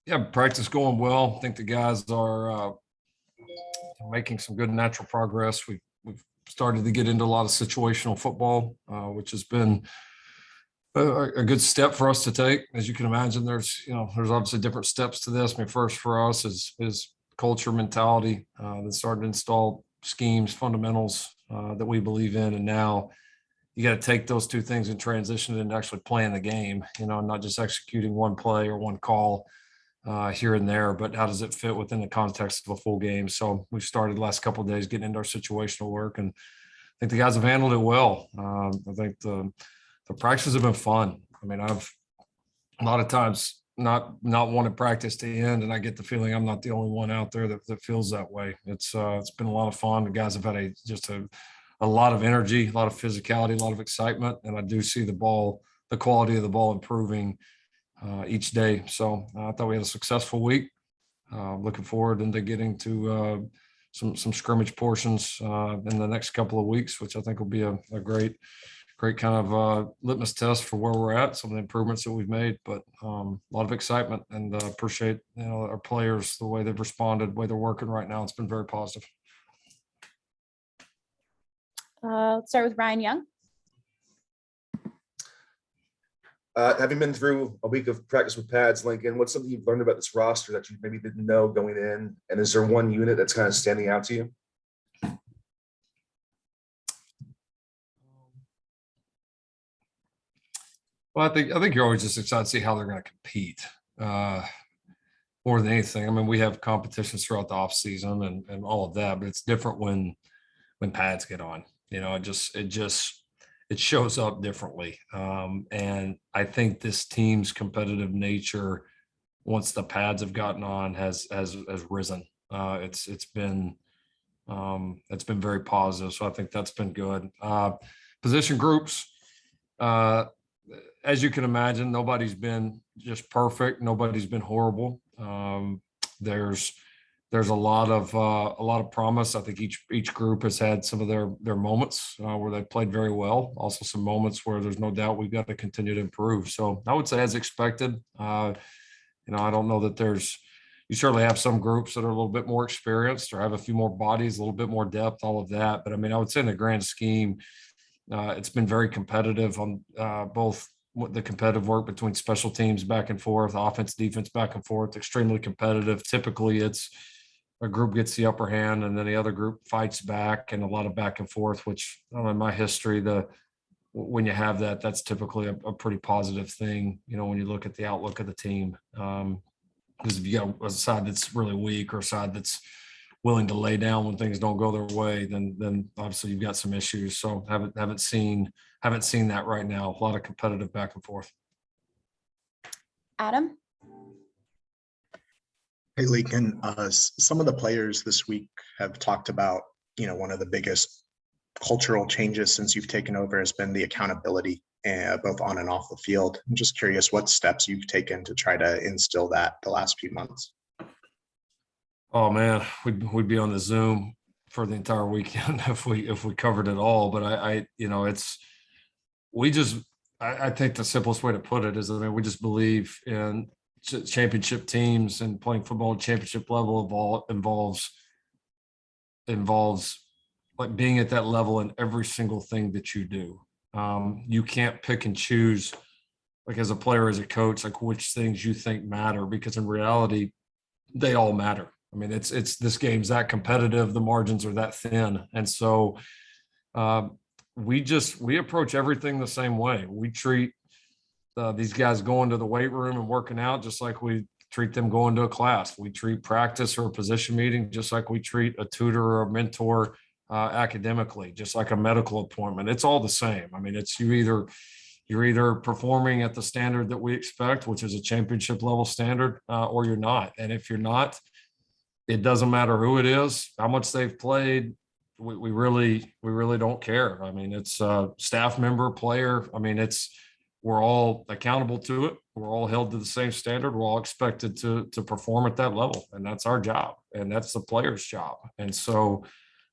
Yeah, practice going well. I think the guys are making some good natural progress. We've started to get into a lot of situational football, which has been a good step for us to take. As you can imagine, there's obviously different steps to this. I mean, first for us is culture, mentality, then starting to install schemes, fundamentals that we believe in, and now you got to take those two things and transition it into actually playing the game. Not just executing one play or one call here and there, but how does it fit within the context of a full game? So we've started the last couple of days getting into our situational work, and I think the guys have handled it well. I think the practices have been fun. I mean, I've a lot of times not wanted practice to end, and I get the feeling I'm not the only one out there that feels that way. It's been a lot of fun. The guys have had a lot of energy, a lot of physicality, a lot of excitement, and I do see the quality of the ball improving each day. So I thought we had a successful week. Looking forward into getting to some scrimmage portions in the next couple of weeks, which I think will be a great kind of litmus test for where we're at, some of the improvements that we've made. But a lot of excitement, and appreciate our players, the way they've responded, the way they're working right now. It's been very positive. Let's start with Ryan Young. Having been through a week of practice with pads, Lincoln, what's something you've learned about this roster that you maybe didn't know going in? And is there one unit that's kind of standing out to you? Well, I think you're always just excited to see how they're going to compete more than anything. I mean, we have competitions throughout the off season and all of that, but it's different when pads get on. It shows up differently. And I think this team's competitive nature, once the pads have gotten on, has risen. It's been very positive. So I think that's been good. Position groups, as you can imagine, nobody's been just perfect. Nobody's been horrible. There's a lot of promise. I think each group has had some of their moments where they played very well. Also, some moments where there's no doubt we've got to continue to improve. So I would say, as expected. I don't know that you certainly have some groups that are a little bit more experienced or have a few more bodies, a little bit more depth, all of that. But I mean, I would say in the grand scheme, it's been very competitive on both the competitive work between special teams back and forth, offense, defense back and forth, extremely competitive. Typically it's a group gets the upper hand and then the other group fights back, and a lot of back and forth, which in my history, when you have that, that's typically a pretty positive thing, when you look at the outlook of the team. Because if you got a side that's really weak or a side that's willing to lay down when things don't go their way, then obviously you've got some issues. So haven't seen that right now. A lot of competitive back and forth. Adam. Hey, Lincoln, some of the players this week have talked about, one of the biggest cultural changes since you've taken over has been the accountability, both on and off the field. I'm just curious what steps you've taken to try to instill that the last few months. Oh man, we'd be on the Zoom for the entire weekend if we covered it all. But I think the simplest way to put it is, we just believe in championship teams, and playing football at championship level involves like being at that level in every single thing that you do. You can't pick and choose, like as a player, as a coach, like which things you think matter, because in reality, they all matter. I mean, it's this game's that competitive, the margins are that thin. And so we approach everything the same way. We treat these guys going to the weight room and working out just like we treat them going to a class. We treat practice or a position meeting just like we treat a tutor or a mentor academically, just like a medical appointment. It's all the same. I mean, it's you're either performing at the standard that we expect, which is a championship level standard, or you're not. And if you're not, it doesn't matter who it is, how much they've played. We really don't care. I mean, it's a staff member, player. I mean, we're all accountable to it. We're all held to the same standard. We're all expected to perform at that level, and that's our job, and that's the player's job. And so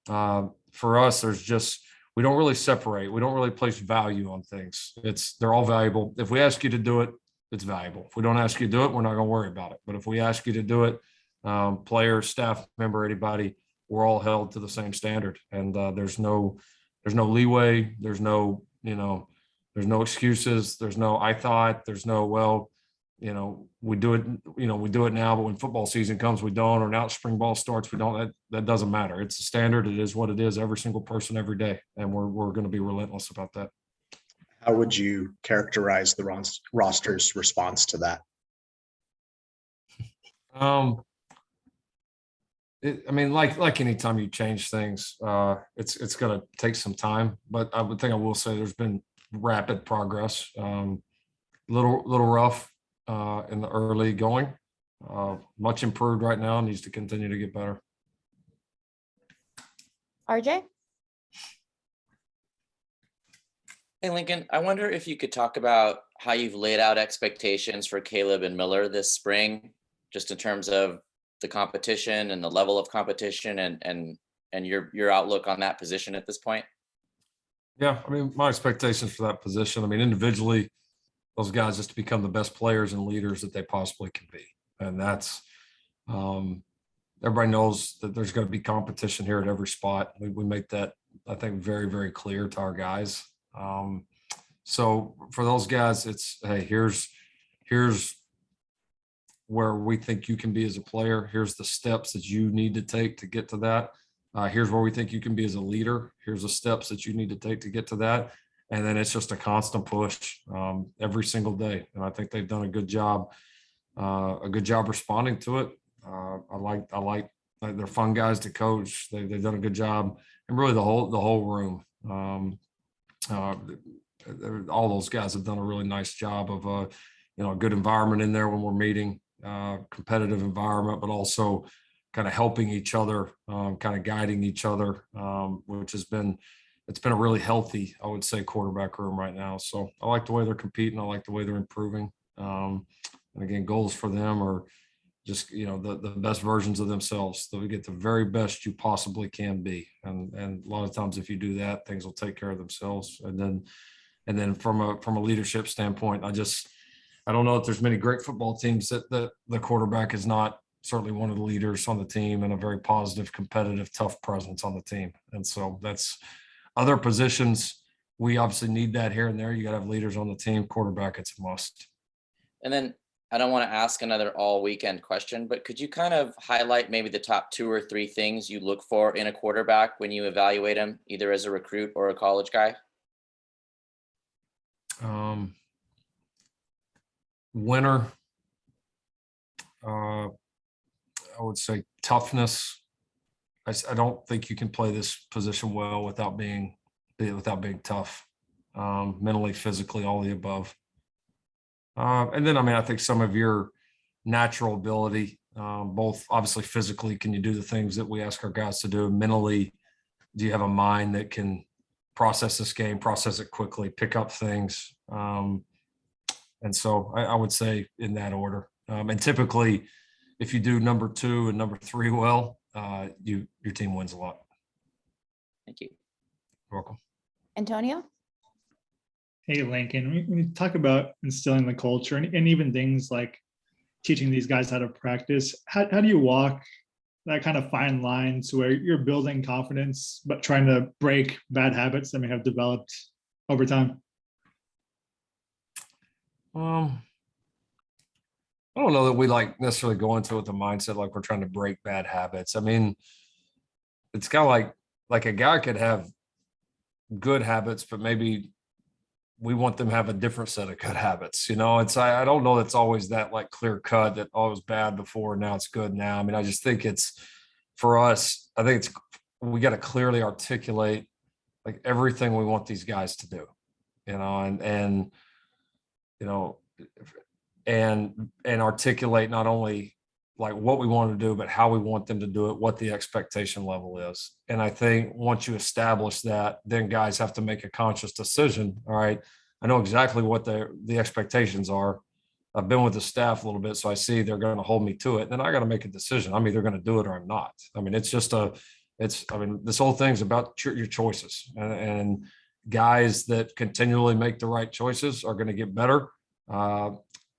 for us, we don't really separate. We don't really place value on things. They're all valuable. If we ask you to do it, it's valuable. If we don't ask you to do it, we're not going to worry about it. But if we ask you to do it, player, staff member, anybody, we're all held to the same standard. And there's no leeway. There's no, there's no excuses. There's no, I thought, there's no, well, we do it, we do it now, but when football season comes, we don't, or now spring ball starts, we don't, that doesn't matter. It's a standard. It is what it is, every single person, every day. And we're going to be relentless about that. How would you characterize the roster's response to that? Like anytime you change things, it's going to take some time, but I will say there's been rapid progress. Little rough in the early going, much improved right now, needs to continue to get better. RJ? Hey, Lincoln, I wonder if you could talk about how you've laid out expectations for Caleb and Miller this spring, just in terms of the competition and the level of competition and your outlook on that position at this point. Yeah, my expectations for that position, individually, those guys just to become the best players and leaders that they possibly can be. And that's, everybody knows that there's going to be competition here at every spot. We make that, I think, very, very clear to our guys. So for those guys, it's, hey, here's where we think you can be as a player. Here's the steps that you need to take to get to that. Here's where we think you can be as a leader. Here's the steps that you need to take to get to that. And then it's just a constant push every single day. And I think they've done a good job responding to it. I like they're fun guys to coach. They've done a good job, and really the whole room. All those guys have done a really nice job of a good environment in there when we're meeting, competitive environment, but also kind of helping each other, kind of guiding each other, which it's been a really healthy, I would say, quarterback room right now. So I like the way they're competing. I like the way they're improving. And again, goals for them are just, the best versions of themselves, so we get the very best you possibly can be. And a lot of times if you do that, things will take care of themselves. And then from a leadership standpoint, I don't know if there's many great football teams that the quarterback is not certainly one of the leaders on the team and a very positive, competitive, tough presence on the team. And so that's other positions. We obviously need that here and there. You got to have leaders on the team. Quarterback, it's a must. And then I don't want to ask another all weekend question, but could you kind of highlight maybe the top 2 or 3 things you look for in a quarterback when you evaluate him, either as a recruit or a college guy? Winner. I would say toughness. I don't think you can play this position well without being tough, mentally, physically, all the above. And then, I think some of your natural ability, both obviously physically, can you do the things that we ask our guys to do? Mentally, do you have a mind that can process this game, process it quickly, pick up things? And so I would say in that order. And typically, if you do number 2 and number 3 well, your team wins a lot. Thank you. You're welcome. Antonio? Hey, Lincoln, when you talk about instilling the culture and even things like teaching these guys how to practice, how do you walk that kind of fine line to where you're building confidence, but trying to break bad habits that may have developed over time? I don't know that we necessarily go into it with the mindset like we're trying to break bad habits. It's kind of like a guy could have good habits, but maybe we want them to have a different set of good habits. I don't know that's always that clear cut that it was bad before, now it's good now. I just think it's, for us, I think we got to clearly articulate everything we want these guys to do, and articulate not only what we want to do, but how we want them to do it, what the expectation level is. And I think once you establish that, then guys have to make a conscious decision. All right, I know exactly what the expectations are. I've been with the staff a little bit, so I see they're going to hold me to it. Then I got to make a decision. I'm either going to do it or I'm not. This whole thing's about your choices, and guys that continually make the right choices are going to get better.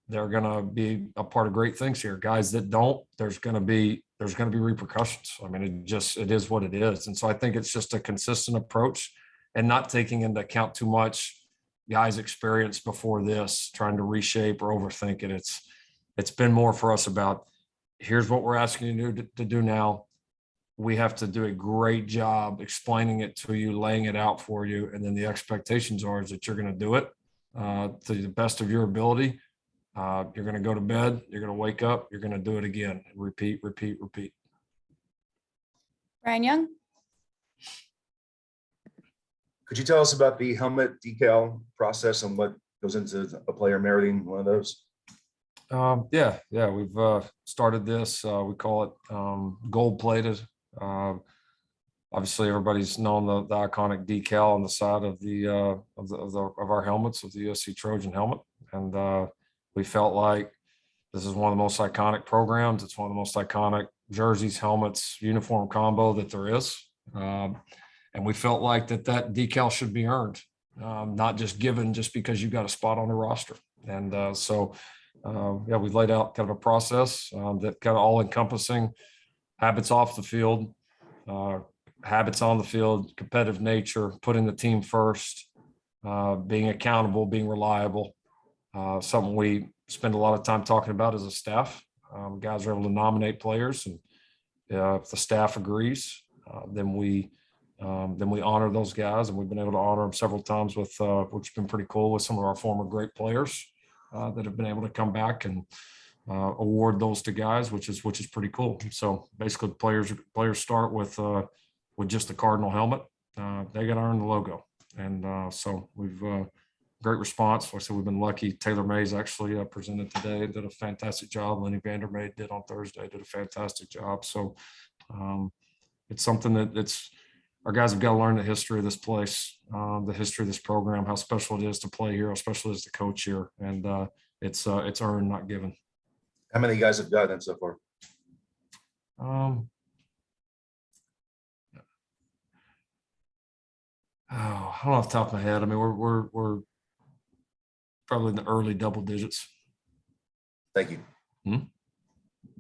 they're going to be a part of great things here. Guys that don't, there's going to be repercussions. I mean, it is what it is. And so I think it's just a consistent approach and not taking into account too much guys' experience before this, trying to reshape or overthink it. It's been more for us about, here's what we're asking you to do now. We have to do a great job explaining it to you, laying it out for you. And then the expectations are is that you're going to do it to the best of your ability. You're going to go to bed, you're going to wake up, you're going to do it again. Repeat, repeat, repeat. Ryan Young, Could you tell us about the helmet decal process and what goes into a player meriting one of those? Yeah, we've started this. We call it gold plated. Obviously, everybody's known the iconic decal on the side of of our helmets, of the USC Trojan helmet, and we felt like this is one of the most iconic programs. It's one of the most iconic jerseys, helmets, uniform combo that there is, and we felt like that decal should be earned, not just given just because you got a spot on the roster. And so. Yeah, we laid out kind of a process that kind of all encompassing habits off the field, habits on the field, competitive nature, putting the team first, being accountable, being reliable, something we spend a lot of time talking about as a staff. Guys are able to nominate players, and if the staff agrees, then we honor those guys, and we've been able to honor them several times with which has been pretty cool with some of our former great players. That have been able to come back and award those to guys, which is pretty cool. So basically, players start with just the Cardinal helmet. They got to earn the logo, and so we've great response. Like I said, we've been lucky. Taylor Mays actually presented today, did a fantastic job. Lenny Vandermeer did on Thursday, did a fantastic job. So it's something that our guys have got to learn the history of this place, the history of this program, how special it is to play here, how special it is to coach here. And it's earned, not given. How many guys have gotten it so far? I don't know off the top of my head. I mean, we're probably in the early double digits. Thank you.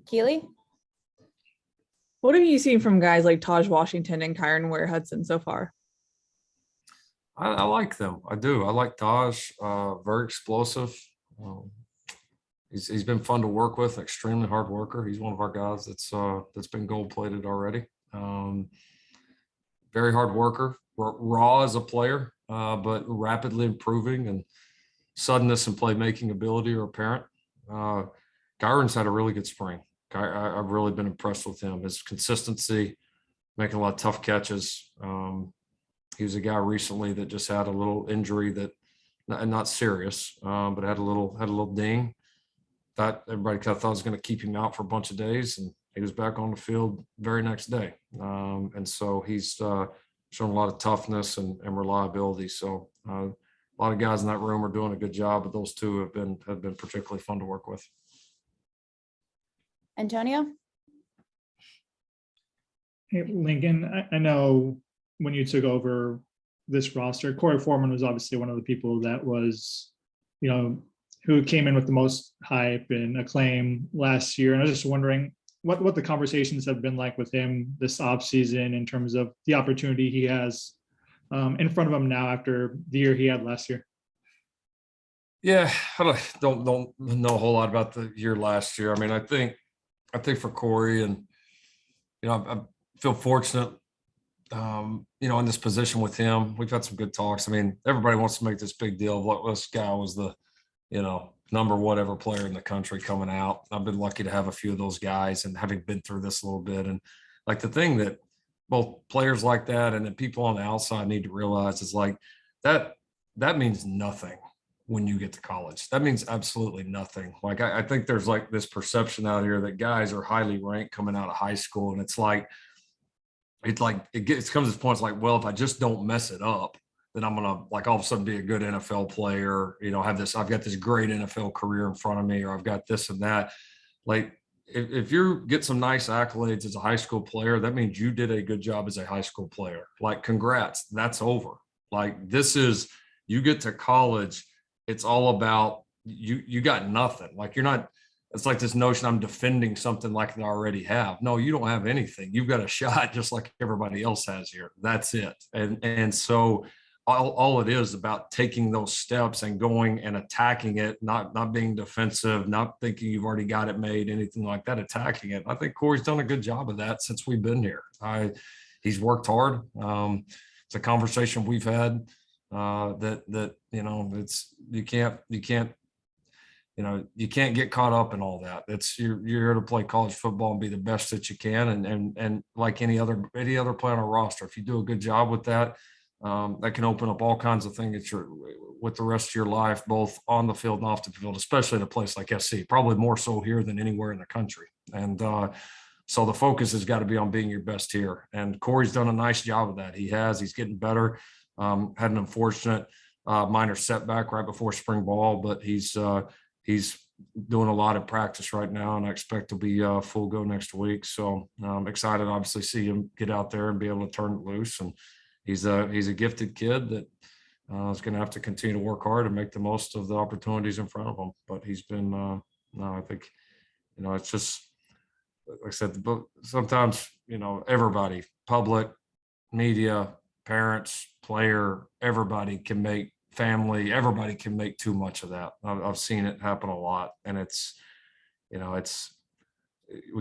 Keely, What have you seen from guys like Taj Washington and Kyron Ware-Hudson so far? I like them. I do. I like Taj. Very explosive. He's been fun to work with. Extremely hard worker. He's one of our guys that's been gold plated already. Very hard worker. Raw as a player, but rapidly improving, and suddenness and playmaking ability are apparent. Kyron's had a really good spring. I've really been impressed with him. His consistency, making a lot of tough catches. He was a guy recently that just had a little injury that, not serious, but had a little ding. That everybody kind of thought was going to keep him out for a bunch of days, and he was back on the field very next day. And so he's shown a lot of toughness and reliability. So a lot of guys in that room are doing a good job, but those two have been particularly fun to work with. Antonio, Hey, Lincoln, I know when you took over this roster, Corey Foreman was obviously one of the people that was, who came in with the most hype and acclaim last year. And I was just wondering what the conversations have been like with him this offseason in terms of the opportunity he has in front of him now after the year he had last year. Yeah, I don't know a whole lot about the year last year. I mean, I think for Corey, and I feel fortunate, in this position with him. We've had some good talks. I mean, everybody wants to make this big deal of what this guy was the, number whatever player in the country coming out. I've been lucky to have a few of those guys, and having been through this a little bit. And like the thing that both players like that and then people on the outside need to realize is like that means nothing when you get to college. That means absolutely nothing. Like I think there's like this perception out here that guys are highly ranked coming out of high school, and it comes to this point. It's like, well, if I just don't mess it up, then I'm gonna like all of a sudden be a good NFL player. I've got this great NFL career in front of me, or I've got this and that. Like if you get some nice accolades as a high school player, that means you did a good job as a high school player. Like, congrats, that's over. Like, you get to college, it's all about you got nothing. Like you're not, it's like this notion I'm defending something like I already have. No, you don't have anything. You've got a shot just like everybody else has here. That's it. And so all it is about taking those steps and going and attacking it, not being defensive, not thinking you've already got it made, anything like that, attacking it. I think Corey's done a good job of that since we've been here. He's worked hard. It's a conversation we've had that you know, it's you can't get caught up in all that. It's you're here to play college football and be the best that you can. And like any other player on a roster, if you do a good job with that, that can open up all kinds of things with the rest of your life, both on the field and off the field, especially in a place like SC, probably more so here than anywhere in the country. And so the focus has got to be on being your best here. And Corey's done a nice job of that. He's getting better. Had an unfortunate minor setback right before spring ball, but he's doing a lot of practice right now, and I expect to be full go next week. So I'm excited, obviously, see him get out there and be able to turn it loose. And he's a gifted kid that is going to have to continue to work hard and make the most of the opportunities in front of him. But he's been, I think, it's just, like I said, sometimes, everybody, public, media, parents, player, everybody can make everybody can make too much of that. I've seen it happen a lot, and we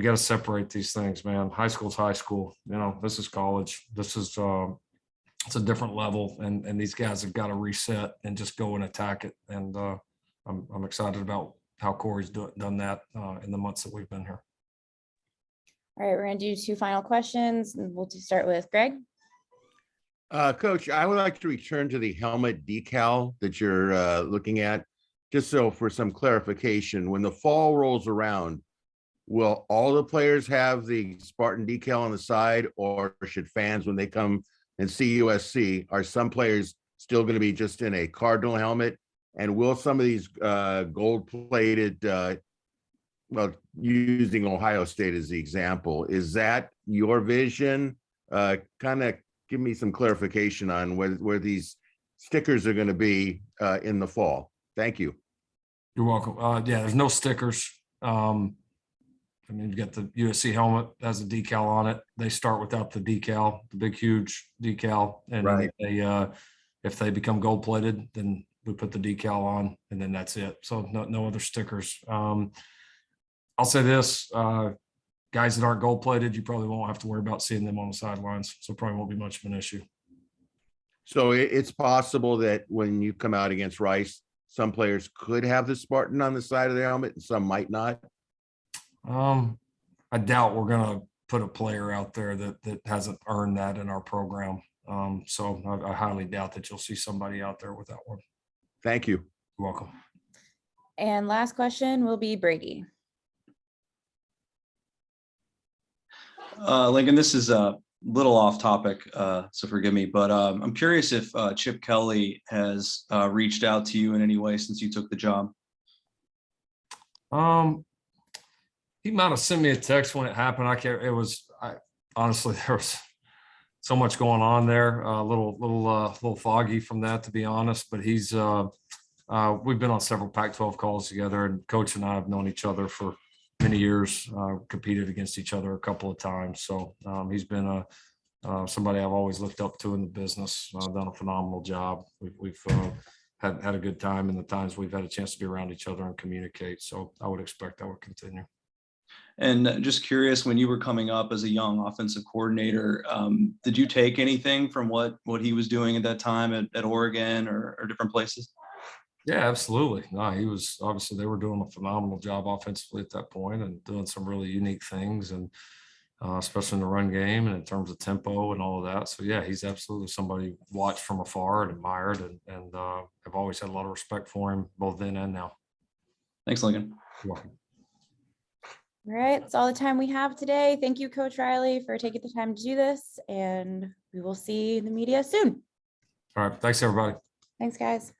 got to separate these things, man. High school's high school. This is college. This is it's a different level, and these guys have got to reset and just go and attack it. And I'm excited about how Corey's done that in the months that we've been here. All right, we're going to do 2 final questions, and we'll start with Greg. Coach, I would like to return to the helmet decal that you're looking at, just so for some clarification. When the fall rolls around, will all the players have the Spartan decal on the side, or should fans, when they come and see USC, are some players still going to be just in a Cardinal helmet? And will some of these gold-plated, using Ohio State as the example, is that your vision? Kind of give me some clarification on where these stickers are going to be in the fall. Thank you. You're welcome. Yeah, there's no stickers. You've got the USC helmet has a decal on it. They start without the decal, the big, huge decal. And Right. if they become gold plated, then we put the decal on, and then that's it. So no other stickers. I'll say this, guys that aren't gold plated, you probably won't have to worry about seeing them on the sidelines. So probably won't be much of an issue. So it's possible that when you come out against Rice, some players could have the Spartan on the side of their helmet and some might not. I doubt we're going to put a player out there that hasn't earned that in our program. So I highly doubt that you'll see somebody out there with that one. Thank you. You're welcome. And last question will be Brady. Lincoln, this is a little off topic, so forgive me, but I'm curious if Chip Kelly has reached out to you in any way since you took the job. He might have sent me a text when it happened. Honestly, there was so much going on there, a little foggy from that, to be honest, but we've been on several Pac-12 calls together, and Coach and I have known each other for many years, competed against each other a couple of times. So he's been somebody I've always looked up to in the business, done a phenomenal job. We've had a good time in the times we've had a chance to be around each other and communicate. So I would expect that would continue. And just curious, when you were coming up as a young offensive coordinator, did you take anything from what he was doing at that time at Oregon or different places? Yeah, absolutely. No, he was obviously, they were doing a phenomenal job offensively at that point and doing some really unique things, and especially in the run game and in terms of tempo and all of that. So yeah, he's absolutely somebody watched from afar and admired, and I've always had a lot of respect for him both then and now. Thanks, Lincoln. You're welcome. All right, that's all the time we have today. Thank you, Coach Riley, for taking the time to do this, and we will see the media soon. All right. Thanks, everybody. Thanks, guys.